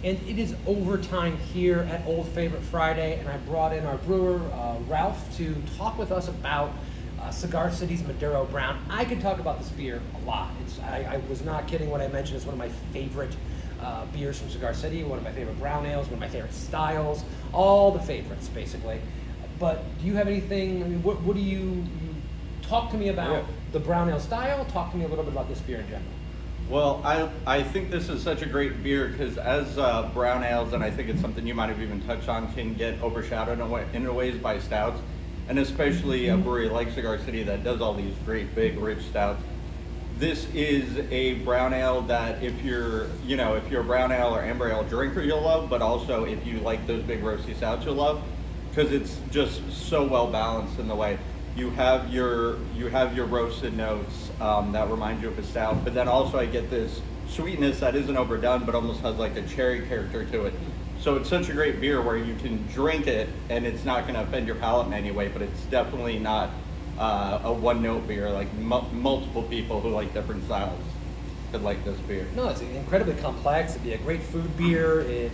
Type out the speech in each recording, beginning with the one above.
And it is overtime here at Old Favorite Friday, and I brought in our brewer, Ralph, to talk with us about Cigar City's Maduro Brown. I could talk about this beer a lot. I was not kidding when I mentioned it's one of my favorite beers from Cigar City, one of my favorite brown ales, one of my favorite styles, all the favorites, basically. But do you have anything, I mean, what do you talk to me about the brown ale style? Talk to me a little bit about this beer in general. Well, I think this is such a great beer because as brown ales, and I think it's something you might have even touched on, can get overshadowed in ways by stouts, and especially a brewery like Cigar City that does all these great, big, rich stouts. This is a brown ale that if you're a brown ale or amber ale drinker, you'll love, but also if you like those big roasty stouts, you'll love, because it's just so well balanced in the way. You have your roasted notes that remind you of a stout, but then also I get this sweetness that isn't overdone, but almost has like a cherry character to it. So it's such a great beer where you can drink it and it's not going to offend your palate in any way, but it's definitely not a one-note beer. Like multiple people who like different styles could like this beer. No, it's incredibly complex. It'd be a great food beer. It,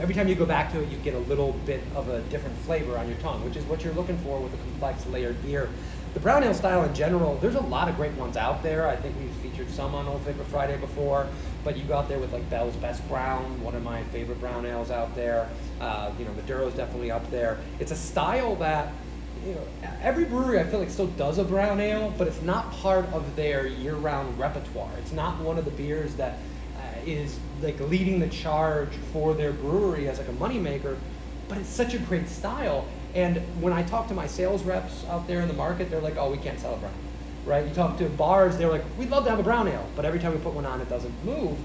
every time you go back to it, you get a little bit of a different flavor on your tongue, which is what you're looking for with a complex layered beer. The brown ale style in general, there's a lot of great ones out there. I think we've featured some on Old Favorite Friday before, but you go out there with like Bell's Best Brown, one of my favorite brown ales out there. Maduro's definitely up there. It's a style that, every brewery I feel like still does a brown ale, but it's not part of their year-round repertoire. It's not one of the beers that is like leading the charge for their brewery as like a moneymaker, but it's such a great style. And when I talk to my sales reps out there in the market, they're like, oh, we can't sell a brown, right? You talk to bars, they're like, we'd love to have a brown ale, but every time we put one on, it doesn't move.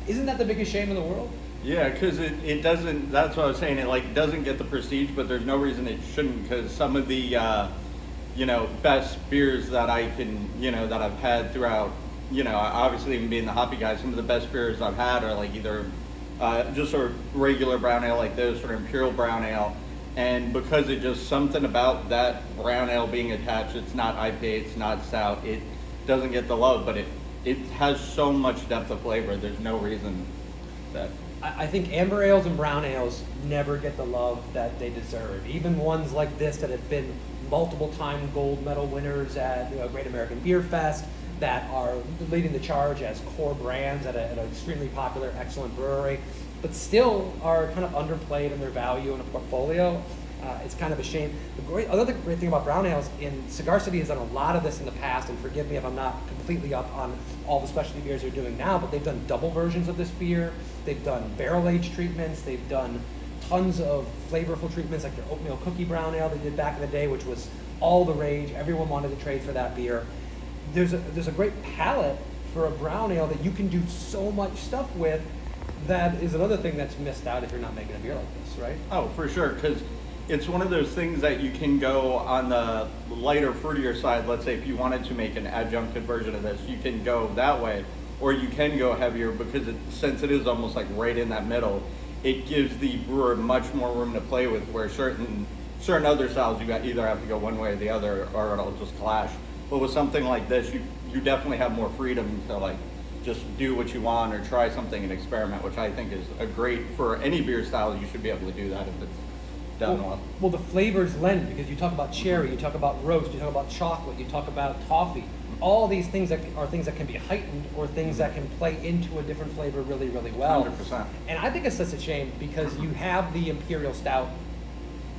Isn't that the biggest shame in the world? Yeah, because it doesn't, that's what I was saying, it like doesn't get the prestige, but there's no reason it shouldn't, because some of the, best beers that I can, that I've had throughout, obviously even being the hoppy guy, some of the best beers I've had are like either just sort of regular brown ale like this or imperial brown ale. And because it just something about that brown ale being attached, it's not IPA, it's not stout, it doesn't get the love, but it has so much depth of flavor, there's no reason that... I think amber ales and brown ales never get the love that they deserve. Even ones like this that have been multiple time gold medal winners at Great American Beer Fest, that are leading the charge as core brands at an extremely popular, excellent brewery, but still are kind of underplayed in their value in a portfolio. It's kind of a shame. Another great thing about brown ales, in Cigar City has done a lot of this in the past, and forgive me if I'm not completely up on all the specialty beers they're doing now, but they've done double versions of this beer. They've done barrel aged treatments. They've done tons of flavorful treatments, like their oatmeal cookie brown ale they did back in the day, which was all the rage. Everyone wanted to trade for that beer. There's a great palette for a brown ale that you can do so much stuff with. That is another thing that's missed out if you're not making a beer like this, right? Oh, for sure, because it's one of those things that you can go on the lighter, fruitier side. Let's say if you wanted to make an adjuncted version of this, you can go that way, or you can go heavier because since it is almost like right in that middle, it gives the brewer much more room to play with, where certain other styles you either have to go one way or the other, or it'll just clash. But with something like this, you definitely have more freedom to like just do what you want or try something and experiment, which I think is a great, for any beer style, you should be able to do that if it's done well. Well, the flavors lend, because you talk about cherry, you talk about roast, you talk about chocolate, you talk about toffee. All these things are things that can be heightened, or things that can play into a different flavor really, really well. 100%. And I think it's such a shame, because you have the imperial stout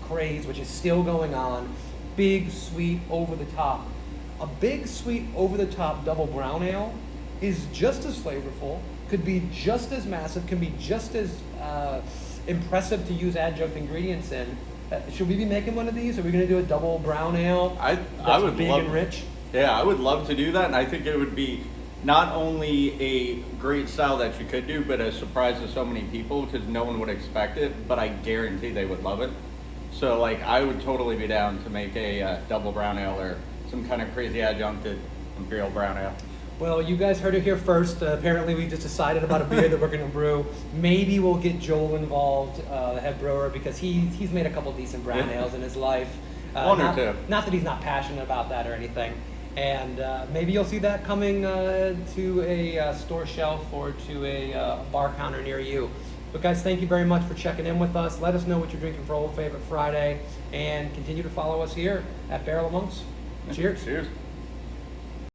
craze, which is still going on. Big, sweet, over the top. A big, sweet, over the top double brown ale is just as flavorful, could be just as massive, can be just as impressive to use adjunct ingredients in. Should we be making one of these? Are we going to do a double brown ale? I would big love, and rich. Yeah, I would love to do that, and I think it would be not only a great style that you could do, but a surprise to so many people because no one would expect it. But I guarantee they would love it. So, like, I would totally be down to make a double brown ale or some kind of crazy adjuncted imperial brown ale. Well, you guys heard it here first. Apparently, we just decided about a beer that we're going to brew. Maybe we'll get Joel involved, the head brewer, because he's made a couple decent brown ales in his life. One or two. Not that he's not passionate about that or anything. And maybe you'll see that coming to a store shelf or to a bar counter near you. But guys, thank you very much for checking in with us. Let us know what you're drinking for Old Favorite Friday, and continue to follow us here at Barrel of Monks. Cheers. Cheers.